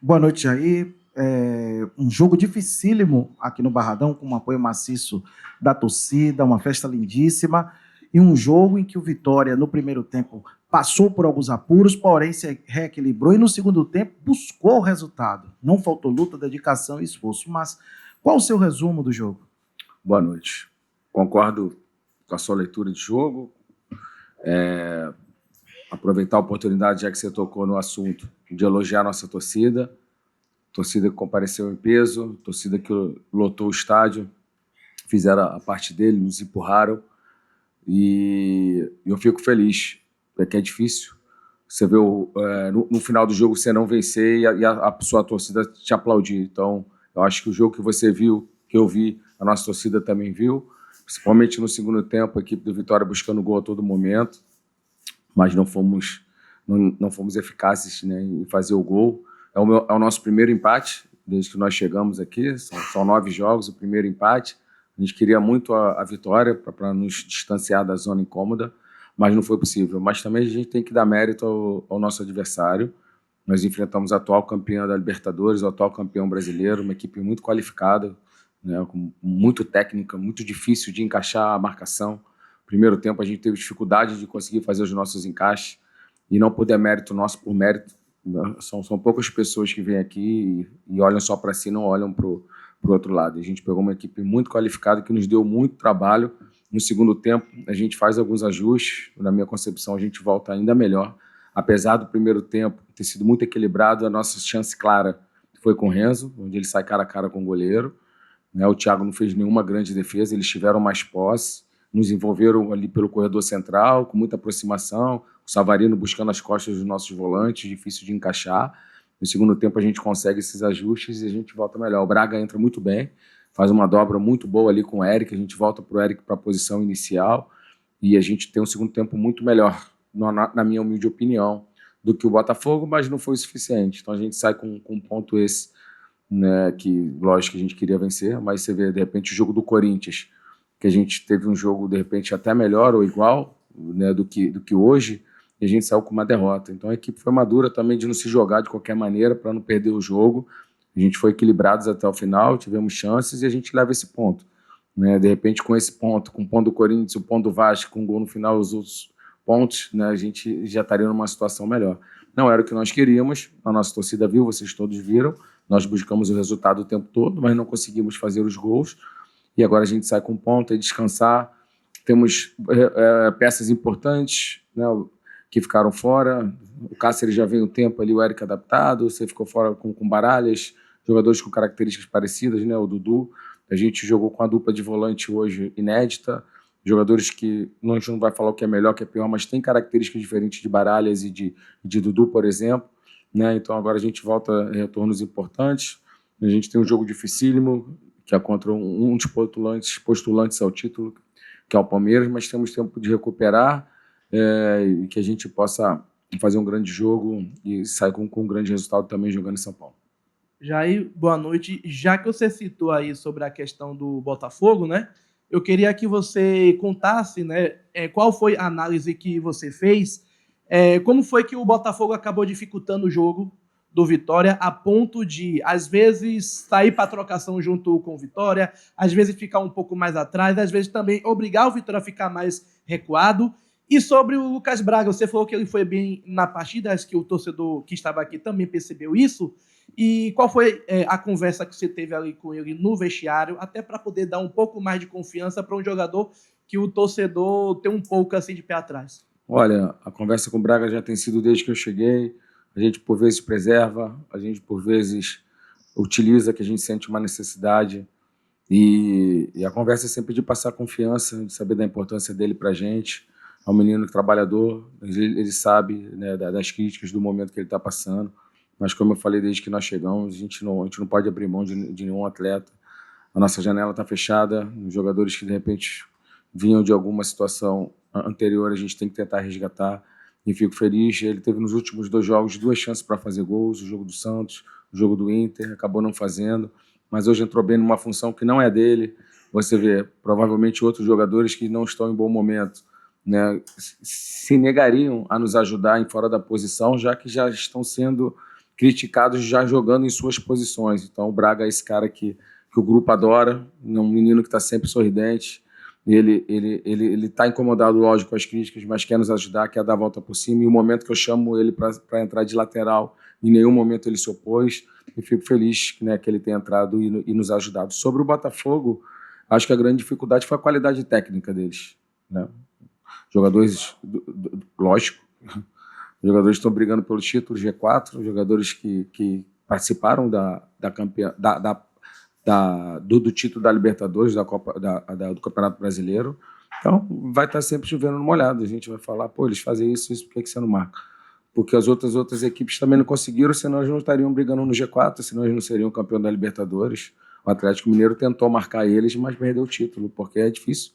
Boa noite, Jair. Um jogo dificílimo aqui no Barradão, com um apoio maciço da torcida, uma festa lindíssima, e um jogo em que o Vitória, no primeiro tempo, passou por alguns apuros, porém se reequilibrou, e no segundo tempo buscou o resultado. Não faltou luta, dedicação e esforço. Mas qual o seu resumo do jogo? Boa noite. Concordo com a sua leitura de jogo. Aproveitar a oportunidade, já que você tocou no assunto, de elogiar a nossa torcida que compareceu em peso, torcida que lotou o estádio, fizeram a parte dele, nos empurraram, e eu fico feliz, porque é difícil você ver no final do jogo você não vencer e a sua torcida te aplaudir. Então, eu acho que o jogo que você viu, que eu vi, a nossa torcida também viu, principalmente no segundo tempo, a equipe do Vitória buscando gol a todo momento, mas não fomos eficazes, né, em fazer o gol. É o nosso primeiro empate desde que nós chegamos aqui, são 9 jogos, o primeiro empate. A gente queria muito a vitória para nos distanciar da zona incômoda, mas não foi possível. Mas também a gente tem que dar mérito ao nosso adversário. Nós enfrentamos a atual campeã da Libertadores, o atual campeão brasileiro, uma equipe muito qualificada, né, com muito técnica, muito difícil de encaixar a marcação. Primeiro tempo a gente teve dificuldade de conseguir fazer os nossos encaixes, e não por mérito nosso, por mérito. São poucas pessoas que vêm aqui e olham só para si, não olham para o outro lado. A gente pegou uma equipe muito qualificada que nos deu muito trabalho. No segundo tempo, a gente faz alguns ajustes. Na minha concepção, a gente volta ainda melhor. Apesar do primeiro tempo ter sido muito equilibrado, a nossa chance clara foi com o Renzo, onde ele sai cara a cara com o goleiro. O Thiago não fez nenhuma grande defesa, eles tiveram mais posse, nos envolveram ali pelo corredor central, com muita aproximação, o Savarino buscando as costas dos nossos volantes, difícil de encaixar. No segundo tempo a gente consegue esses ajustes e a gente volta melhor. O Braga entra muito bem, faz uma dobra muito boa ali com o Eric, a gente volta para o Eric para a posição inicial e a gente tem um segundo tempo muito melhor, na minha humilde opinião, do que o Botafogo, mas não foi o suficiente. Então a gente sai com um ponto esse, né, que lógico que a gente queria vencer, mas você vê de repente o jogo do Corinthians, que a gente teve um jogo de repente até melhor ou igual, né, do que hoje, e a gente saiu com uma derrota. Então a equipe foi madura também de não se jogar de qualquer maneira para não perder o jogo. A gente foi equilibrados até o final, tivemos chances e a gente leva esse ponto, né? De repente com esse ponto, com o ponto do Corinthians, o ponto do Vasco, com o gol no final, os outros pontos, né, a gente já estaria numa situação melhor. Não era o que nós queríamos, a nossa torcida viu, vocês todos viram, nós buscamos o resultado o tempo todo, mas não conseguimos fazer os gols. E agora a gente sai com ponta e descansar. Temos peças importantes, né, que ficaram fora. O Cáceres já vem um tempo ali, o Eric adaptado. Você ficou fora com Baralhas, jogadores com características parecidas, né, o Dudu. A gente jogou com a dupla de volante hoje inédita. Jogadores que a gente não vai falar o que é melhor, o que é pior, mas tem características diferentes de Baralhas e de Dudu, por exemplo. Né? Então agora a gente volta a retornos importantes. A gente tem um jogo dificílimo, que é contra um dos postulantes ao título, que é o Palmeiras, mas temos tempo de recuperar e que a gente possa fazer um grande jogo e sair com um grande resultado também jogando em São Paulo. Jair, boa noite. Já que você citou aí sobre a questão do Botafogo, né? Eu queria que você contasse, né, qual foi a análise que você fez, como foi que o Botafogo acabou dificultando o jogo do Vitória a ponto de, às vezes, sair para a trocação junto com o Vitória, às vezes ficar um pouco mais atrás, às vezes também obrigar o Vitória a ficar mais recuado. E sobre o Lucas Braga, você falou que ele foi bem na partida, acho que o torcedor que estava aqui também percebeu isso. E qual foi a conversa que você teve ali com ele no vestiário, até para poder dar um pouco mais de confiança para um jogador que o torcedor tem um pouco assim de pé atrás? Olha, a conversa com o Braga já tem sido desde que eu cheguei. A gente por vezes preserva, a gente por vezes utiliza, que a gente sente uma necessidade. E a conversa é sempre de passar confiança, de saber da importância dele para a gente. É um menino trabalhador, ele sabe, né, das críticas do momento que ele está passando. Mas como eu falei desde que nós chegamos, a gente não pode abrir mão de nenhum atleta. A nossa janela está fechada, os jogadores que de repente vinham de alguma situação anterior, a gente tem que tentar resgatar. E fico feliz, ele teve nos últimos 2 jogos 2 chances para fazer gols, o jogo do Santos, o jogo do Inter, acabou não fazendo, mas hoje entrou bem numa função que não é dele. Você vê, provavelmente outros jogadores que não estão em bom momento, né, se negariam a nos ajudar em fora da posição, já que já estão sendo criticados já jogando em suas posições. Então, o Braga é esse cara que o grupo adora, é um menino que está sempre sorridente. Ele está incomodado, lógico, com as críticas, mas quer nos ajudar, quer dar a volta por cima. E o momento que eu chamo ele para entrar de lateral, em nenhum momento ele se opôs. E fico feliz, né, que ele tenha entrado e nos ajudado. Sobre o Botafogo, acho que a grande dificuldade foi a qualidade técnica deles, né? Jogadores, lógico, jogadores estão brigando pelo título G4, jogadores que participaram do título da Libertadores, do Campeonato Brasileiro. Então, vai estar sempre chovendo no molhado. A gente vai falar, pô, eles fazem isso, por que você não marca? Porque as outras equipes também não conseguiram, senão eles não estariam brigando no G4, senão eles não seriam campeão da Libertadores. O Atlético Mineiro tentou marcar eles, mas perdeu o título, porque é difícil,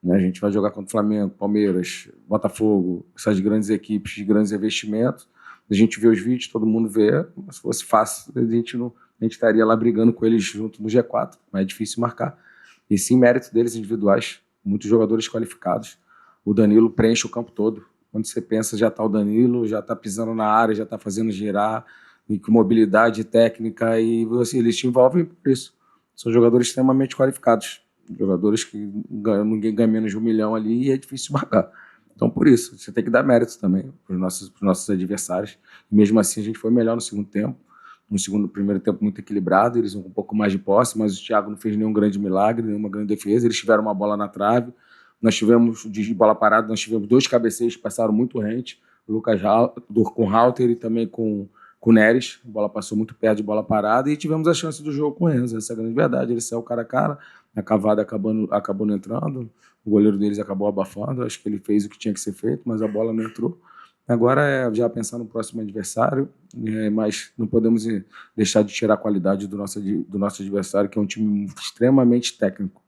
né? A gente vai jogar contra o Flamengo, Palmeiras, Botafogo, essas grandes equipes de grandes investimentos. A gente vê os vídeos, todo mundo vê, mas se fosse fácil, a gente estaria lá brigando com eles junto no G4, mas é difícil marcar. E sim, mérito deles individuais, muitos jogadores qualificados. O Danilo preenche o campo todo. Quando você pensa, já está o Danilo, já está pisando na área, já está fazendo girar, e com mobilidade técnica, e eles te envolvem por isso. São jogadores extremamente qualificados, jogadores que ninguém ganha menos de 1 milhão ali e é difícil marcar. Então, por isso, você tem que dar mérito também para os nossos adversários. E mesmo assim, a gente foi melhor no segundo tempo. No primeiro tempo muito equilibrado, eles com um pouco mais de posse, mas o Thiago não fez nenhum grande milagre, nenhuma grande defesa. Eles tiveram uma bola na trave. Nós tivemos, de bola parada, nós tivemos 2 cabeceiros que passaram muito rente, o Lucas com o Halter e também com o Neres. A bola passou muito perto de bola parada e tivemos a chance do jogo com o Renzo. Essa é a grande verdade. Ele saiu cara a cara, a cavada acabou não entrando, o goleiro deles acabou abafando. Acho que ele fez o que tinha que ser feito, mas a bola não entrou. Agora é já pensar no próximo adversário, mas não podemos deixar de tirar a qualidade do nosso adversário, que é um time extremamente técnico.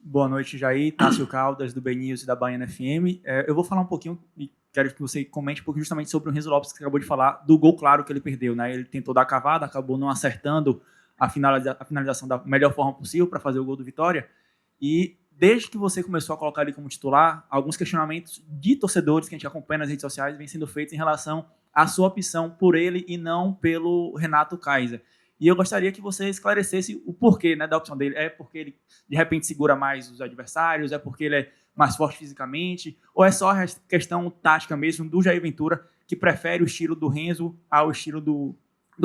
Boa noite, Jair. Tássio Caldas, do BNews e da Baiana FM. Eu vou falar um pouquinho, e quero que você comente um pouco justamente sobre o Renzo Lopes, que você acabou de falar, do gol claro que ele perdeu, né? Ele tentou dar a cavada, acabou não acertando a finalização da melhor forma possível para fazer o gol do Vitória. E desde que você começou a colocar ele como titular, alguns questionamentos de torcedores que a gente acompanha nas redes sociais vêm sendo feitos em relação à sua opção por ele e não pelo Renato Kaiser. E eu gostaria que você esclarecesse o porquê, né, da opção dele. É porque ele, de repente, segura mais os adversários? É porque ele é mais forte fisicamente? Ou é só a questão tática mesmo do Jair Ventura, que prefere o estilo do Renzo ao estilo do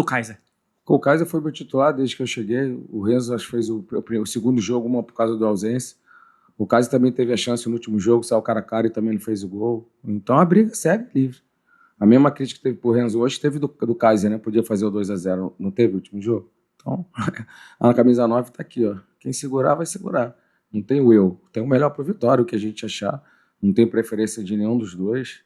Kaiser? O Kaiser foi meu titular desde que eu cheguei. O Renzo acho que fez o segundo jogo, uma por causa da ausência. O Kaiser também teve a chance no último jogo, saiu cara a cara e também não fez o gol. Então a briga segue livre. A mesma crítica que teve pro Renzo hoje teve do Kaiser, né? Podia fazer o 2-0, não teve o último jogo? Então, a camisa 9 tá aqui, ó. Quem segurar, vai segurar. Não tem o eu. Tem o melhor pro Vitória, o que a gente achar. Não tem preferência de nenhum dos dois,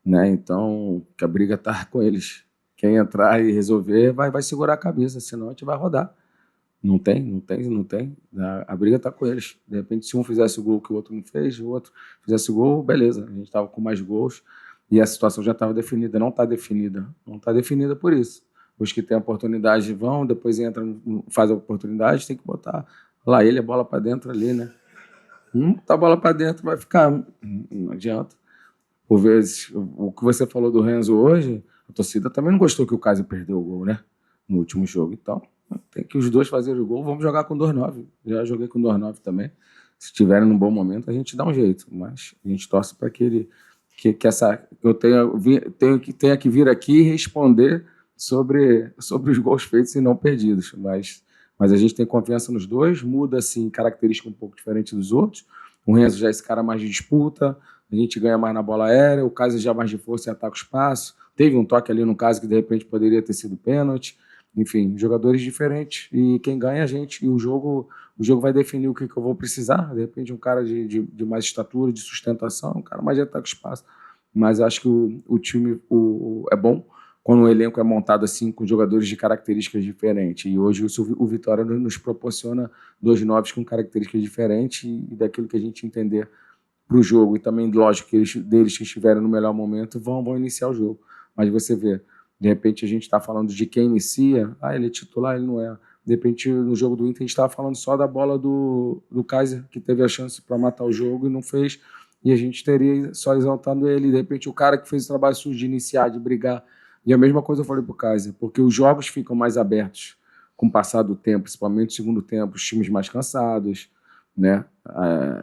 né? Então, que a briga tá com eles. Quem entrar e resolver vai segurar a camisa, senão a gente vai rodar. Não tem. A briga tá com eles. De repente, se um fizesse o gol que o outro não fez, o outro fizesse o gol, beleza. A gente tava com mais gols. E a situação já estava definida, não está definida. Não está definida por isso. Os que têm a oportunidade vão, depois entram, faz a oportunidade, tem que botar lá ele, a bola para dentro ali, né? Botar a bola para dentro vai ficar, não adianta. Por vezes, o que você falou do Renzo hoje, a torcida também não gostou que o Kaiser perdeu o gol, né? No último jogo. Então, tem que os dois fazerem o gol, vamos jogar com 2-9. Já joguei com 2-9 também. Se estiverem num bom momento, a gente dá um jeito. Mas a gente torce para que ele... eu tenha que vir aqui e responder sobre os gols feitos e não perdidos. Mas a gente tem confiança nos dois, muda assim, característica um pouco diferente dos outros. O Renzo já é esse cara mais de disputa, a gente ganha mais na bola aérea, o Kaiser já mais de força e ataca o espaço. Teve um toque ali no caso que de repente poderia ter sido pênalti. Enfim, jogadores diferentes e quem ganha é a gente. E o jogo vai definir o que eu vou precisar. De repente, um cara de mais estatura, de sustentação, um cara mais de ataque espaço. Mas acho que o time é bom quando o elenco é montado assim, com jogadores de características diferentes. E hoje o Vitória nos proporciona 2 novos com características diferentes e daquilo que a gente entender para o jogo. E também, lógico, que deles que estiverem no melhor momento vão iniciar o jogo. Mas você vê, de repente a gente está falando de quem inicia, ele é titular, ele não é. De repente, no jogo do Inter, a gente estava falando só da bola do Kaiser, que teve a chance para matar o jogo e não fez, e a gente teria só exaltando ele. De repente, o cara que fez o trabalho sujo de iniciar, de brigar, E a mesma coisa eu falei para o Kaiser, porque os jogos ficam mais abertos com o passar do tempo, principalmente no segundo tempo, os times mais cansados, né?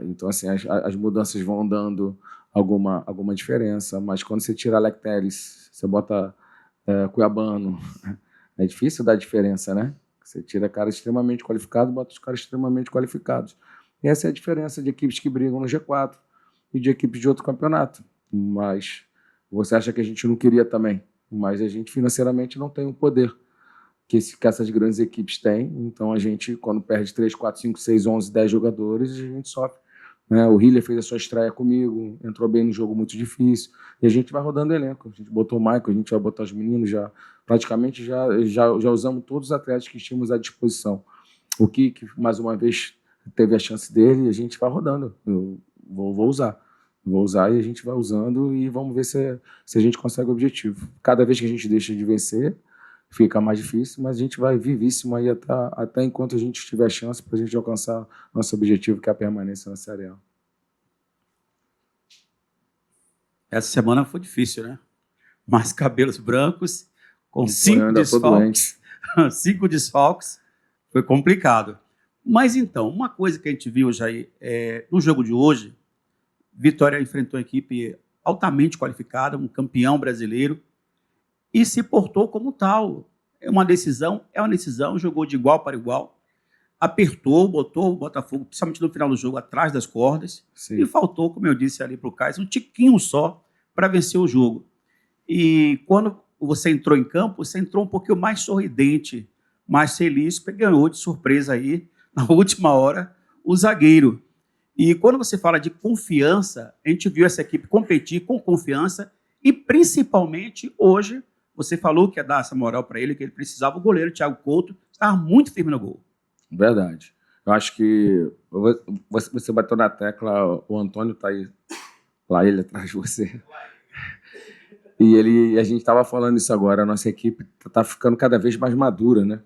Então, assim, as mudanças vão dando alguma diferença, mas quando você tira Alec Telles, você bota Cuiabano, é difícil dar diferença, né? Você tira caras extremamente qualificados, bota os caras extremamente qualificados. E essa é a diferença de equipes que brigam no G4 e de equipes de outro campeonato. Mas você acha que a gente não queria também, mas a gente financeiramente não tem o poder que essas grandes equipes têm. Então a gente, quando perde 3, 4, 5, 6, 11, 10 jogadores, a gente sofre. Né? O Hiller fez a sua estreia comigo, entrou bem no jogo muito difícil, e a gente vai rodando elenco. A gente botou o Michael, a gente vai botar os meninos, praticamente já usamos todos os atletas que tínhamos à disposição. O que mais uma vez teve a chance dele, e a gente vai rodando. Eu vou usar. Vou usar e a gente vai usando e vamos ver se a gente consegue o objetivo. Cada vez que a gente deixa de vencer, fica mais difícil, mas a gente vai vivíssimo aí até enquanto a gente tiver chance para a gente alcançar nosso objetivo, que é a permanência na Série A. Essa semana foi difícil, né? Mais cabelos brancos, com 5 desfalques. 5 desfalques. Foi complicado. Mas então, uma coisa que a gente viu, Jair, no jogo de hoje, Vitória enfrentou uma equipe altamente qualificada, um campeão brasileiro, e se portou como tal. É uma decisão, jogou de igual para igual, apertou, botou o Botafogo, principalmente no final do jogo, atrás das cordas, Sim. e faltou, como eu disse ali para o Caio, um tiquinho só para vencer o jogo. E quando você entrou em campo, você entrou um pouquinho mais sorridente, mais feliz, porque ganhou de surpresa aí, na última hora, o zagueiro. E quando você fala de confiança, a gente viu essa equipe competir com confiança e, principalmente, hoje, você falou que ia dar essa moral para ele, que ele precisava. O goleiro, Thiago Couto, estava muito firme no gol. Verdade. Eu acho que você bateu na tecla, o Antônio está aí, lá ele atrás de você. E a gente estava falando isso agora, a nossa equipe está ficando cada vez mais madura, né?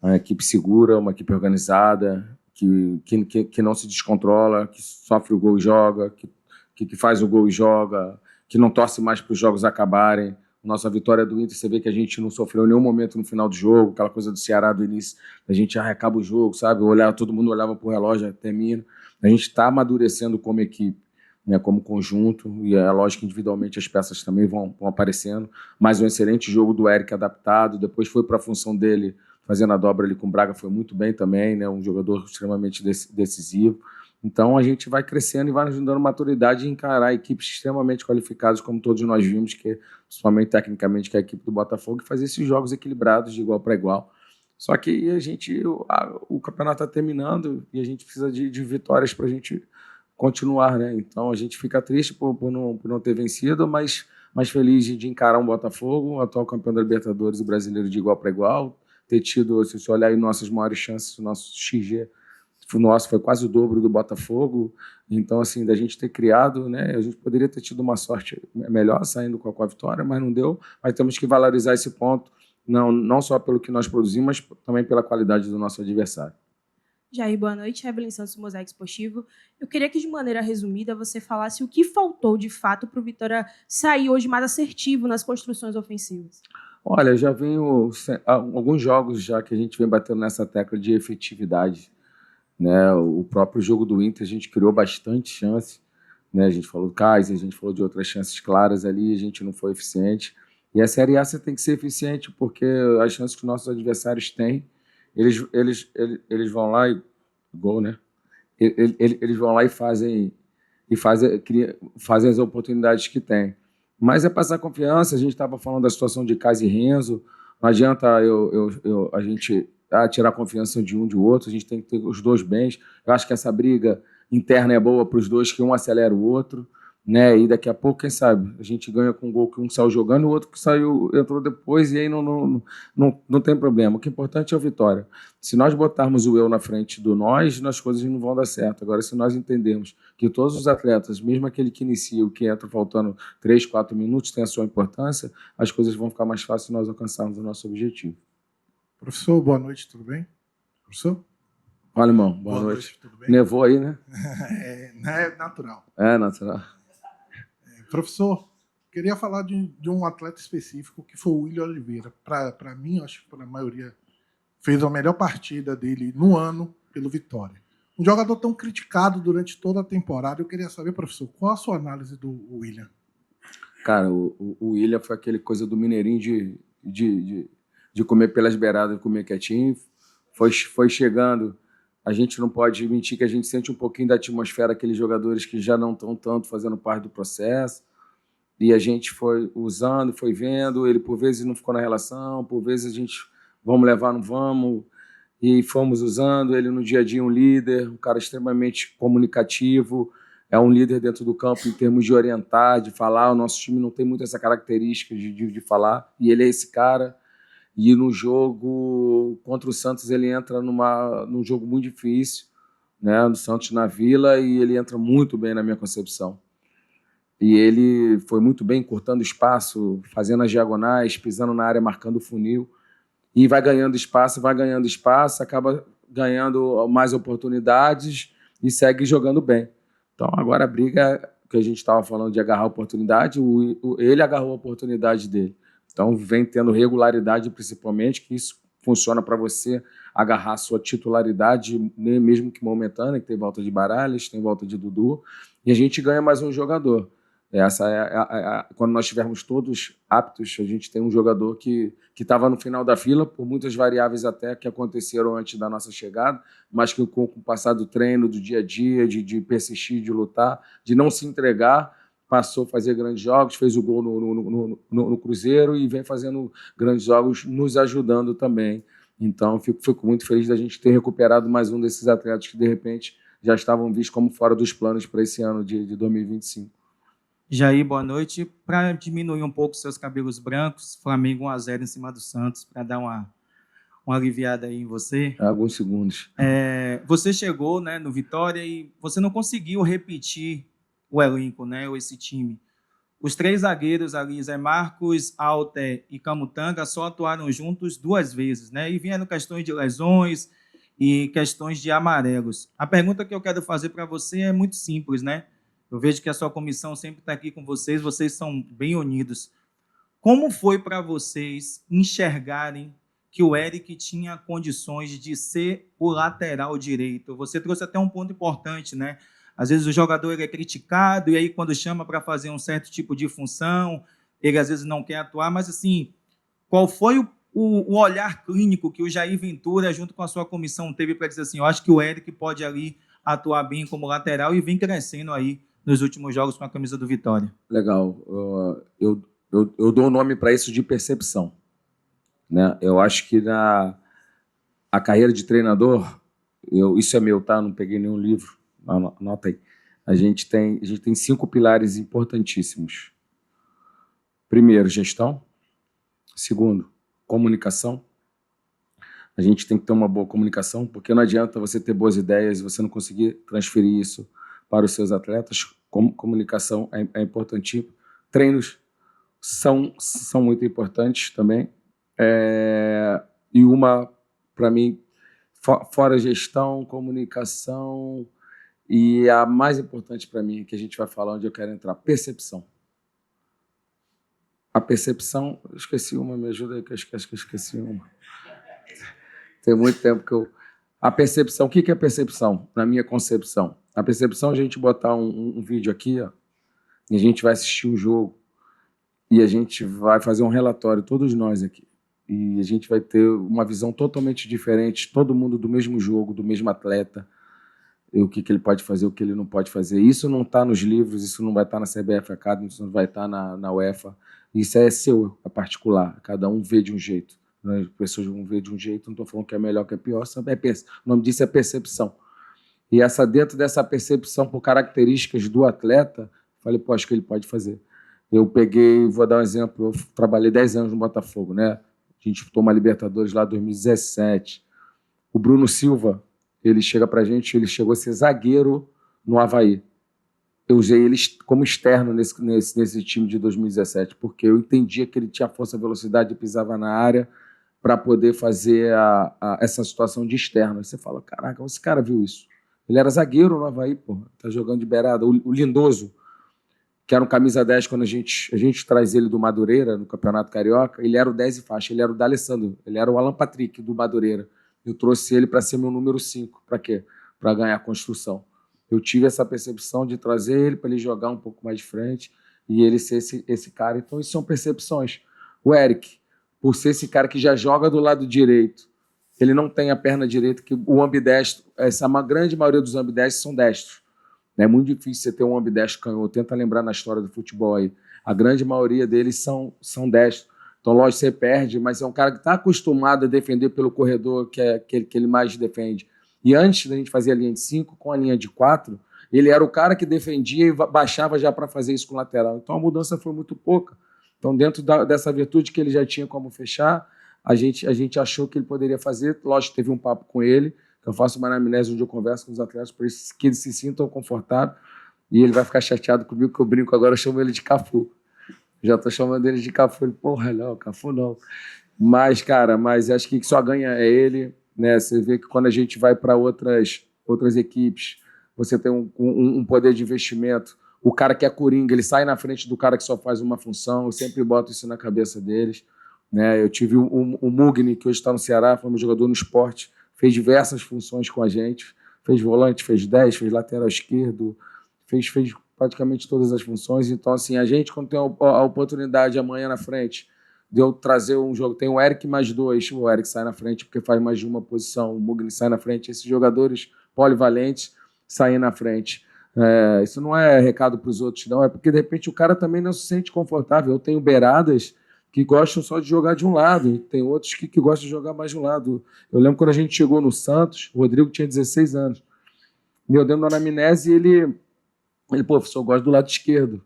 Uma equipe segura, uma equipe organizada, que não se descontrola, que sofre o gol e joga, que faz o gol e joga, que não torce mais para os jogos acabarem. Nossa vitória do Inter, você vê que a gente não sofreu em nenhum momento no final do jogo, aquela coisa do Ceará do início, a gente acaba o jogo, sabe? Todo mundo olhava para o relógio, termina. A gente está amadurecendo como equipe, né, como conjunto, e é lógico que individualmente as peças também vão aparecendo, mas um excelente jogo do Eric adaptado, depois foi para a função dele, fazendo a dobra ali com o Braga, foi muito bem também, né, um jogador extremamente decisivo. Então a gente vai crescendo e vai nos dando maturidade em encarar equipes extremamente qualificadas, como todos nós vimos, que principalmente tecnicamente, que é a equipe do Botafogo, e fazer esses jogos equilibrados de igual para igual. Só que o campeonato está terminando e a gente precisa de vitórias para a gente continuar, né? Então a gente fica triste por não ter vencido, mas feliz de encarar um Botafogo, o atual campeão da Libertadores e brasileiro de igual para igual, ter tido, se você olhar aí nossas maiores chances, o nosso XG nosso foi quase o dobro do Botafogo, então assim, da gente ter criado, né, a gente poderia ter tido uma sorte melhor saindo com a vitória, mas não deu, mas temos que valorizar esse ponto, não só pelo que nós produzimos, mas também pela qualidade do nosso adversário. Jair, boa noite. Evelyn Santos, Mosaico Esportivo. Eu queria que, de maneira resumida, você falasse o que faltou, de fato, para o Vitória sair hoje mais assertivo nas construções ofensivas. Olha, já venho alguns jogos já que a gente vem batendo nessa tecla de efetividade, né? O próprio jogo do Inter a gente criou bastante chance, né? A gente falou do Kaiser, a gente falou de outras chances claras ali, a gente não foi eficiente. E a Série A você tem que ser eficiente, porque as chances que nossos adversários têm, eles vão lá e gol, né? Eles vão lá e fazem as oportunidades que têm. Mas é passar confiança. A gente estava falando da situação de Kaiser e Renzo. Não adianta a gente tirar a confiança de um de outro. A gente tem que ter os dois bens. Eu acho que essa briga interna é boa para os dois, que um acelera o outro, né? E daqui a pouco, quem sabe, a gente ganha com um gol que um saiu jogando e o outro que entrou depois, e aí não tem problema. O que é importante é a vitória. Se nós botarmos o eu na frente do nós, as coisas não vão dar certo. Agora, se nós entendermos que todos os atletas, mesmo aquele que inicia, o que entra faltando 3, 4 minutos, tem a sua importância, as coisas vão ficar mais fáceis nós alcançarmos o nosso objetivo. Professor, boa noite, tudo bem? Professor? Olha, irmão, boa noite. Tudo bem? Nevou aí, né? É natural. É natural. Professor, Queria falar de um atleta específico, que foi o William Oliveira. Para mim, acho que para a maioria, fez a melhor partida dele no ano pelo Vitória. Um jogador tão criticado durante toda a temporada. Eu queria saber, professor, qual a sua análise do William? Cara, o William foi aquele coisa do mineirinho de comer pelas beiradas, comer quietinho. Foi chegando. A gente não pode mentir que a gente sente um pouquinho da atmosfera daqueles jogadores que já não estão tanto fazendo parte do processo. E a gente foi usando, foi vendo. Ele, por vezes, não ficou na relação. Por vezes, a gente, vamos levar, não vamos. E fomos usando. Ele, no dia a dia, um líder, um cara extremamente comunicativo. É um líder dentro do campo em termos de orientar, de falar. O nosso time não tem muito essa característica de falar. E ele é esse cara. E no jogo contra o Santos, ele entra num jogo muito difícil, né? No Santos na Vila, e ele entra muito bem na minha concepção. E ele foi muito bem, cortando espaço, fazendo as diagonais, pisando na área, marcando o funil. E vai ganhando espaço, acaba ganhando mais oportunidades e segue jogando bem. Então, agora a briga que a gente estava falando de agarrar a oportunidade, ele agarrou a oportunidade dele. Então, vem tendo regularidade, principalmente, que isso funciona para você agarrar a sua titularidade, mesmo que momentânea, que tem volta de Baralhas, tem volta de Dudu, e a gente ganha mais um jogador. Quando nós estivermos todos aptos, a gente tem um jogador que estava no final da fila, por muitas variáveis até que aconteceram antes da nossa chegada, mas que com o passar do treino, do dia a dia, de persistir, de lutar, de não se entregar, passou a fazer grandes jogos, fez o gol no Cruzeiro e vem fazendo grandes jogos, nos ajudando também. Então, fico muito feliz da gente ter recuperado mais um desses atletas que, de repente, já estavam vistos como fora dos planos para esse ano de 2025. Jair, boa noite. Para diminuir um pouco seus cabelos brancos, Flamengo 1-0 em cima do Santos, para dar uma aliviada aí em você. Alguns segundos. Você chegou, né, no Vitória e você não conseguiu repetir o elenco, né, ou esse time. Os 3 zagueiros ali, Zé Marcos, Alter e Camutanga, só atuaram juntos 2 vezes, né, e vieram questões de lesões e questões de amarelos. A pergunta que eu quero fazer para você é muito simples, né? Eu vejo que a sua comissão sempre está aqui com vocês são bem unidos. Como foi para vocês enxergarem que o Eric tinha condições de ser o lateral direito? Você trouxe até um ponto importante, né? Às vezes o jogador ele é criticado e aí quando chama para fazer um certo tipo de função, ele às vezes não quer atuar, mas assim, qual foi o olhar clínico que o Jair Ventura, junto com a sua comissão, teve para dizer assim, eu acho que o Eric pode ali atuar bem como lateral e vem crescendo aí nos últimos jogos com a camisa do Vitória? Legal. Eu dou o nome para isso de percepção, né? Eu acho que a carreira de treinador, isso é meu, tá? Não peguei nenhum livro, anota aí. A gente tem 5 pilares importantíssimos. Primeiro, gestão. Segundo, comunicação. A gente tem que ter uma boa comunicação, porque não adianta você ter boas ideias e você não conseguir transferir isso para os seus atletas. Comunicação é importantíssimo. Treinos são muito importantes também. E uma, para mim, fora gestão, comunicação, e a mais importante para mim, que a gente vai falar onde eu quero entrar, percepção. A percepção, eu esqueci uma, me ajuda aí, que eu esqueci uma. Tem muito tempo que eu... A percepção, o que é percepção? Na minha concepção. A percepção é a gente botar um vídeo aqui, ó, e a gente vai assistir um jogo, e a gente vai fazer um relatório, todos nós aqui, e a gente vai ter uma visão totalmente diferente, todo mundo do mesmo jogo, do mesmo atleta, e o que ele pode fazer, o que ele não pode fazer. Isso não está nos livros, isso não vai estar na CBF Academy, isso não vai estar na UEFA, isso é seu, é particular, cada um vê de um jeito. As pessoas vão ver de um jeito, não estou falando que é melhor, que é pior, o nome disso é percepção. E dentro dessa percepção por características do atleta, falei, pô, acho que ele pode fazer. Eu peguei, vou dar um exemplo, eu trabalhei 10 anos no Botafogo, né? A gente disputou uma Libertadores lá em 2017. O Bruno Silva, ele chega pra gente, ele chegou a ser zagueiro no Avaí. Eu usei ele como externo nesse time de 2017, porque eu entendia que ele tinha força, velocidade, pisava na área para poder fazer essa situação de externo. Aí você fala, caraca, esse cara viu isso. Ele era zagueiro no Avaí, porra, tá jogando de beirada. O Lindoso, que era um camisa 10 quando a gente traz ele do Madureira, no Campeonato Carioca, ele era o 10 e faixa, ele era o D'Alessandro, ele era o Alan Patrick do Madureira. Eu trouxe ele para ser meu número 5. Para quê? Para ganhar construção. Eu tive essa percepção de trazer ele para ele jogar um pouco mais de frente e ele ser esse cara. Então, isso são percepções. O Eric, por ser esse cara que já joga do lado direito, ele não tem a perna direita, que o ambidestro, grande maioria dos ambidestros são destros. É muito difícil você ter um ambidestro canhoto. Tenta lembrar na história do futebol aí. A grande maioria deles são destros. Então, lógico, você perde, mas é um cara que está acostumado a defender pelo corredor que ele mais defende. E antes da gente fazer a linha de 5, com a linha de 4, ele era o cara que defendia e baixava já para fazer isso com o lateral. Então, a mudança foi muito pouca. Então, dentro dessa virtude que ele já tinha como fechar, a gente achou que ele poderia fazer. Lógico, teve um papo com ele. Eu faço uma anamnese onde eu converso com os atletas para que eles se sintam confortáveis. E ele vai ficar chateado comigo, que eu brinco agora, eu chamo ele de Cafu. Já estou chamando ele de Cafu. Ele, porra, não, Cafu não. Mas, cara, acho que só ganha é ele. Né? Você vê que quando a gente vai para outras equipes, você tem um poder de investimento. O cara que é coringa, ele sai na frente do cara que só faz uma função. Eu sempre boto isso na cabeça deles. Né? Eu tive o Mugni, que hoje está no Ceará, foi um jogador no Sport, fez diversas funções com a gente, fez volante, fez 10, fez lateral esquerdo, fez praticamente todas as funções. Então, assim, a gente, quando tem a oportunidade amanhã na frente de eu trazer um jogo, tem o Eric mais 2, o Eric sai na frente porque faz mais de uma posição, o Mugni sai na frente, esses jogadores polivalentes saem na frente. Isso não é recado para os outros, não, é porque, de repente, o cara também não se sente confortável. Eu tenho beiradas que gostam só de jogar de um lado, e tem outros que gostam de jogar mais de um lado. Eu lembro quando a gente chegou no Santos, o Rodrigo tinha 16 anos. Meu dentro da anamnese, ele, professor, eu gosto do lado esquerdo. Eu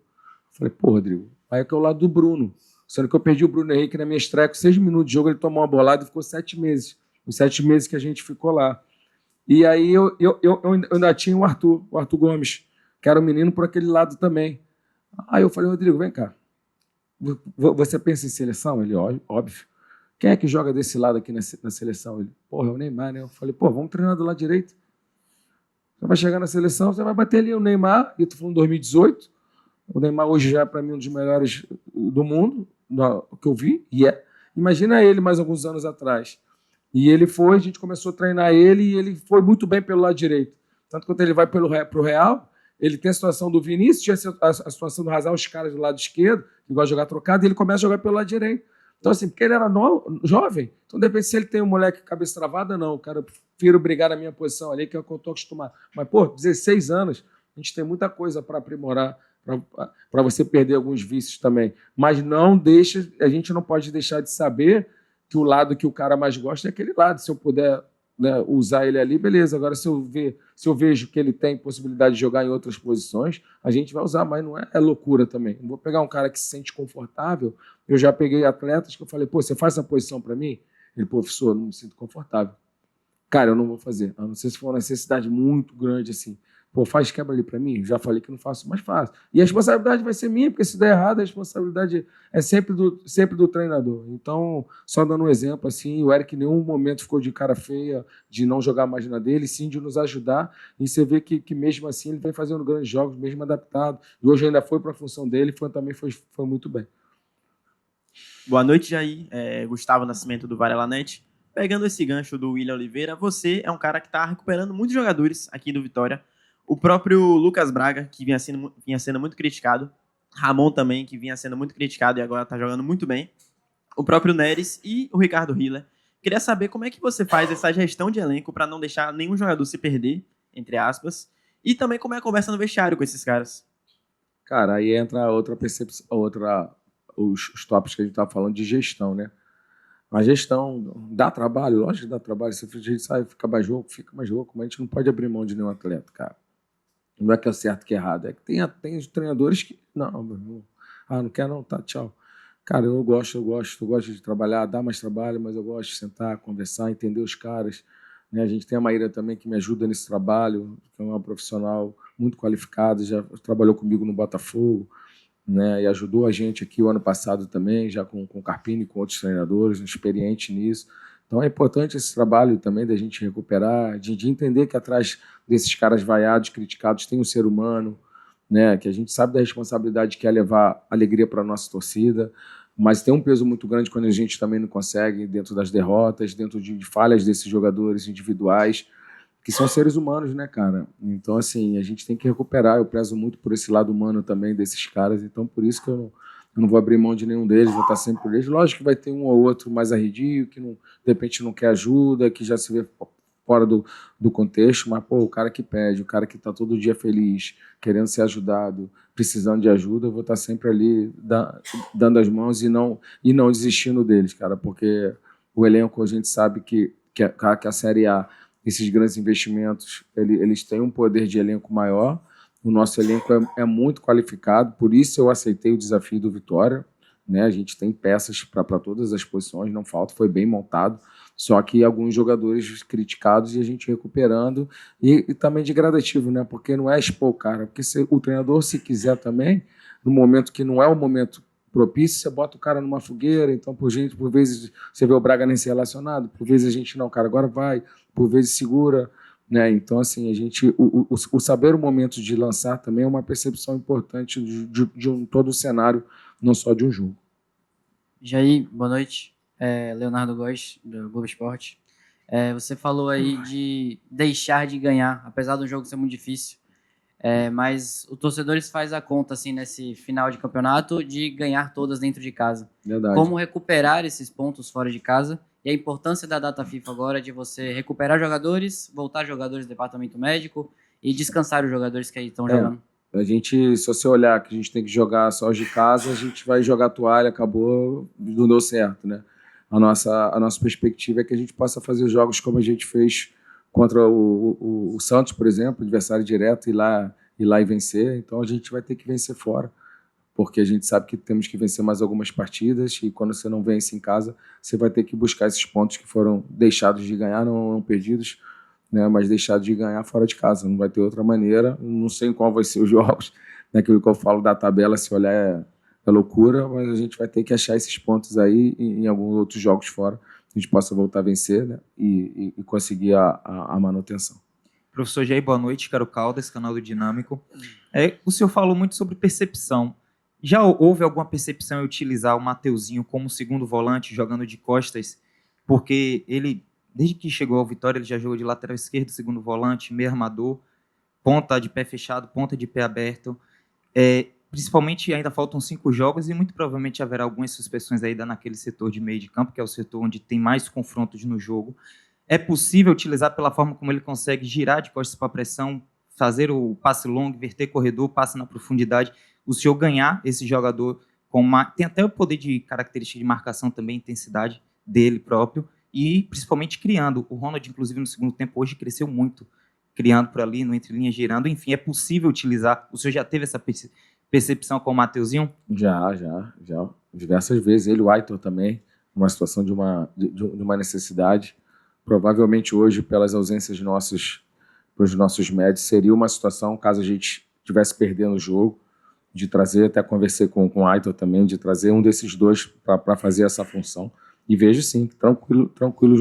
falei, pô, Rodrigo, aí é que é o lado do Bruno. Sendo que eu perdi o Bruno Henrique na minha estreia, com 6 minutos de jogo, ele tomou uma bolada e ficou 7 meses. Os 7 meses que a gente ficou lá. E aí eu ainda tinha o Arthur Gomes, que era um menino por aquele lado também. Aí eu falei, Rodrigo, vem cá. Você pensa em seleção? Ele, óbvio. Quem é que joga desse lado aqui na seleção? Ele, porra, é o Neymar, né? Eu falei, pô, vamos treinar do lado direito. Você vai chegar na seleção, você vai bater ali o Neymar, e eu tô falando 2018. O Neymar hoje já é, para mim, um dos melhores do mundo, que eu vi, e é. Imagina ele mais alguns anos atrás. E ele foi, a gente começou a treinar ele, e ele foi muito bem pelo lado direito. Tanto quando ele vai para o Real, ele tem a situação do Vinícius, tinha a situação do Hazard, os caras do lado esquerdo, que gostam de jogar trocado, e ele começa a jogar pelo lado direito. Então, assim, porque ele era jovem, então, de repente, se ele tem um moleque cabeça travada, não, cara, eu prefiro brigar na minha posição ali, que é o que eu estou acostumado. Mas, pô, 16 anos, a gente tem muita coisa para aprimorar, para você perder alguns vícios também. Mas a gente não pode deixar de saber que o lado que o cara mais gosta é aquele lado. Se eu puder, né, usar ele ali, beleza. Agora, se eu vejo que ele tem possibilidade de jogar em outras posições, a gente vai usar, mas não é loucura também. Não vou pegar um cara que se sente confortável. Eu já peguei atletas que eu falei, pô, você faz essa posição para mim? Ele, professor, não me sinto confortável. Cara, eu não vou fazer. A não ser se for uma necessidade muito grande assim. Pô, faz quebra ali para mim? Já falei que não faço, mas faço. E a responsabilidade vai ser minha, porque se der errado, a responsabilidade é sempre do treinador. Então, só dando um exemplo, assim, o Eric em nenhum momento ficou de cara feia de não jogar mais na dele, sim de nos ajudar. E você vê que mesmo assim ele vem fazendo grandes jogos, mesmo adaptado. E hoje ainda foi para a função dele, também foi muito bem. Boa noite, Jair. Gustavo Nascimento do Varela Net. Pegando esse gancho do William Oliveira, você é um cara que está recuperando muitos jogadores aqui do Vitória. O próprio Lucas Braga, que vinha sendo muito criticado. Ramon também, que vinha sendo muito criticado e agora está jogando muito bem. O próprio Neres e o Ricardo Hiller. Queria saber como é que você faz essa gestão de elenco para não deixar nenhum jogador se perder, entre aspas, e também como é a conversa no vestiário com esses caras. Cara, aí entra outra percepção, os tópicos que a gente estava falando de gestão, né? A gestão dá trabalho, lógico que dá trabalho. Se a gente sai, fica mais louco, mas a gente não pode abrir mão de nenhum atleta, cara. Não é que é certo que é errado, é que tem os treinadores que... não quer não, tá, tchau. Cara, eu gosto de trabalhar, dá mais trabalho, mas eu gosto de sentar, conversar, entender os caras. Né? A gente tem a Maíra também que me ajuda nesse trabalho, que é uma profissional muito qualificada, já trabalhou comigo no Botafogo, né? E ajudou a gente aqui o ano passado também, já com o Carpini e com outros treinadores, experiente nisso. Então é importante esse trabalho também da gente recuperar, de entender que atrás desses caras vaiados, criticados, tem um ser humano, né? Que a gente sabe da responsabilidade que é levar alegria para a nossa torcida, mas tem um peso muito grande quando a gente também não consegue, dentro das derrotas, dentro de falhas desses jogadores individuais, que são seres humanos, né, cara? Então, assim, a gente tem que recuperar. Eu prezo muito por esse lado humano também desses caras, então por isso que eu não vou abrir mão de nenhum deles, vou estar sempre por eles. Lógico que vai ter um ou outro mais arredio, que não, de repente não quer ajuda, que já se vê fora do contexto, mas, pô, o cara que pede, o cara que está todo dia feliz, querendo ser ajudado, precisando de ajuda, eu vou estar sempre ali dando as mãos e não desistindo deles, cara, porque o elenco, a gente sabe que a Série A, esses grandes investimentos, eles têm um poder de elenco maior. O nosso elenco é muito qualificado, por isso eu aceitei o desafio do Vitória, né? A gente tem peças para todas as posições, não falta, foi bem montado, só que alguns jogadores criticados e a gente recuperando, e também de gradativo, né? Porque não é expor o cara, porque o treinador, se quiser também, no momento que não é o momento propício, você bota o cara numa fogueira, então por vezes você vê o Braga nem ser relacionado, por vezes a gente não, cara, agora vai, por vezes segura, né? Então, assim, a gente, o saber o momento de lançar também é uma percepção importante de todo o cenário, não só de um jogo. Jair, boa noite. Leonardo Góes, do Globo Esporte. Você falou aí de deixar de ganhar, apesar do jogo ser muito difícil, mas os torcedores faz a conta, assim, nesse final de campeonato, de ganhar todas dentro de casa. Verdade. Como recuperar esses pontos fora de casa e a importância da data FIFA agora de você recuperar jogadores, voltar jogadores do departamento médico e descansar os jogadores que aí estão jogando. A gente, se você olhar que a gente tem que jogar só os de casa, a gente vai jogar a toalha, acabou, não deu certo, né? A nossa perspectiva é que a gente possa fazer jogos como a gente fez contra o Santos, por exemplo, adversário direto, ir lá e vencer. Então a gente vai ter que vencer fora, porque a gente sabe que temos que vencer mais algumas partidas, e quando você não vence em casa, você vai ter que buscar esses pontos que foram deixados de ganhar, não perdidos, né, mas deixados de ganhar fora de casa. Não vai ter outra maneira. Não sei em qual vai ser os jogos, né, aquilo que eu falo da tabela, se olhar é loucura, mas a gente vai ter que achar esses pontos aí em alguns outros jogos fora, que a gente possa voltar a vencer, né, e conseguir a manutenção. Professor Jair, boa noite. Caro Caldas, canal do Dinâmico. O senhor falou muito sobre percepção. Já houve alguma percepção em utilizar o Mateuzinho como segundo volante, jogando de costas? Porque ele, desde que chegou ao Vitória, ele já jogou de lateral esquerdo, segundo volante, meio armador, ponta de pé fechado, ponta de pé aberto. Principalmente, ainda faltam 5 jogos e muito provavelmente haverá algumas suspensões ainda naquele setor de meio de campo, que é o setor onde tem mais confrontos no jogo. É possível utilizar pela forma como ele consegue girar de costas para a pressão, fazer o passe longo, inverter corredor, passe na profundidade, o senhor ganhar esse jogador tem até o poder de característica de marcação também, intensidade dele próprio, e principalmente criando. O Ronald, inclusive, no segundo tempo, hoje cresceu muito, criando por ali, no entre-linhas, girando. Enfim, é possível utilizar. O senhor já teve essa percepção com o Mateuzinho? Já. Diversas vezes. Ele, o Aitor também, numa situação de uma necessidade. Provavelmente hoje, pelas ausências dos nossos médios, seria uma situação, caso a gente estivesse perdendo o jogo, de trazer, até conversei com o Aitor também, de trazer um desses dois para fazer essa função. E vejo sim, tranquilo,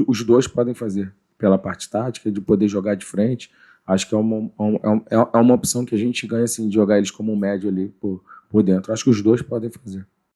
os dois podem fazer, pela parte tática, de poder jogar de frente. Acho que é uma opção que a gente ganha, assim, de jogar eles como um médio ali por dentro. Acho que os dois podem fazer.